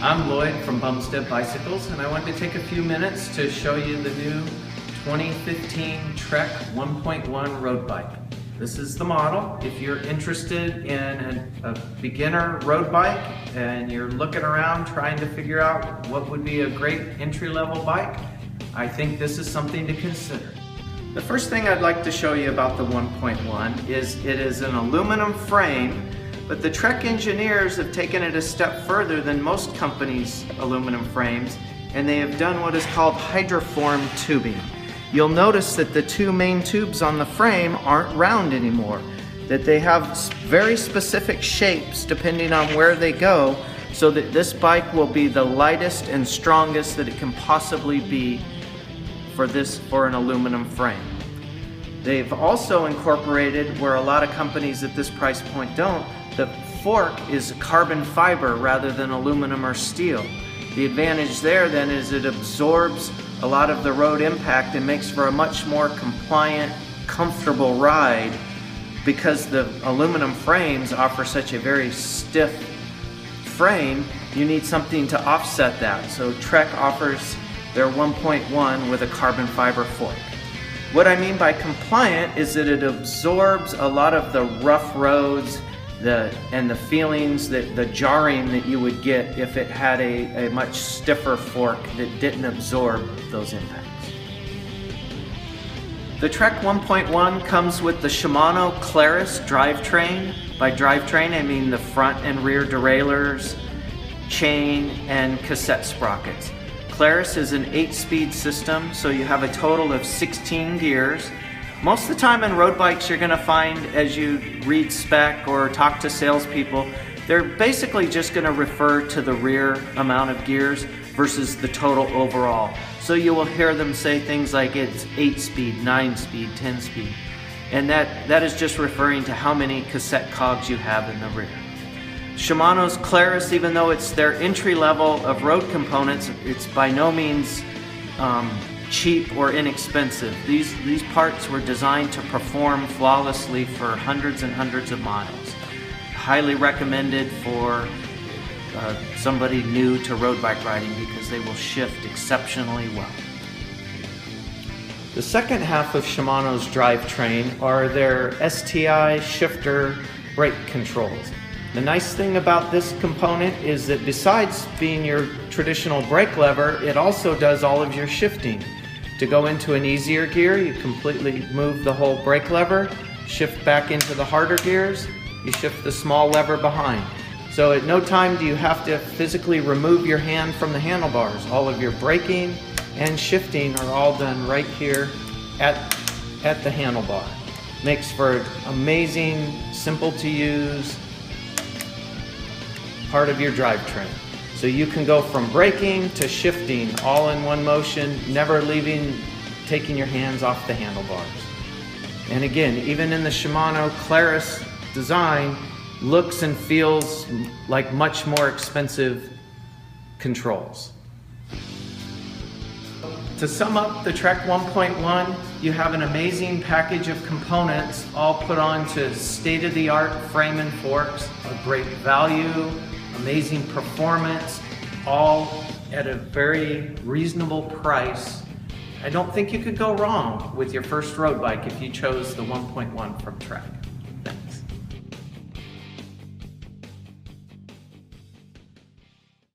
I'm Lloyd from Bumstead Bicycles, and I wanted to take a few minutes to show you the new 2015 Trek 1.1 road bike. This is the model. If you're interested in a beginner road bike and you're looking around trying to figure out what would be a great entry-level bike, I think this is something to consider. The first thing I'd like to show you about the 1.1 is it is an aluminum frame, but the Trek engineers have taken it a step further than most companies' aluminum frames, and they have done what is called hydroformed tubing. You'll notice that the two main tubes on the frame aren't round anymore, that they have very specific shapes depending on where they go, so that this bike will be the lightest and strongest that it can possibly be for an aluminum frame. They've also incorporated, where a lot of companies at this price point don't, the fork is carbon fiber rather than aluminum or steel. The advantage there then is it absorbs a lot of the road impact and makes for a much more compliant, comfortable ride, because the aluminum frames offer such a very stiff frame. You need something to offset that. So Trek offers their 1.1 with a carbon fiber fork. What I mean by compliant is that it absorbs a lot of the rough roads and the feelings, the jarring that you would get if it had a much stiffer fork that didn't absorb those impacts. The Trek 1.1 comes with the Shimano Claris Drivetrain. By drivetrain, I mean the front and rear derailleurs, chain, and cassette sprockets. Claris is an 8-speed system, so you have a total of 16 gears. Most of the time in road bikes you're going to find, as you read spec or talk to salespeople, they're basically just going to refer to the rear amount of gears versus the total overall. So you will hear them say things like it's 8-speed, 9-speed, 10-speed. And that is just referring to how many cassette cogs you have in the rear. Shimano's Claris, even though it's their entry level of road components, it's by no means cheap or inexpensive. These parts were designed to perform flawlessly for hundreds and hundreds of miles. Highly recommended for somebody new to road bike riding because they will shift exceptionally well. The second half of Shimano's drivetrain are their STI shifter brake controls. The nice thing about this component is that besides being your traditional brake lever, it also does all of your shifting. To go into an easier gear, you completely move the whole brake lever, shift back into the harder gears, you shift the small lever behind. So at no time do you have to physically remove your hand from the handlebars. All of your braking and shifting are all done right here at the handlebar. Makes for an amazing, simple to use part of your drivetrain. So you can go from braking to shifting all in one motion, never taking your hands off the handlebars. And again, even in the Shimano Claris design, looks and feels like much more expensive controls. To sum up the Trek 1.1, you have an amazing package of components all put onto state-of-the-art frame and forks, a great value, amazing performance, all at a very reasonable price. I don't think you could go wrong with your first road bike if you chose the 1.1 from Trek.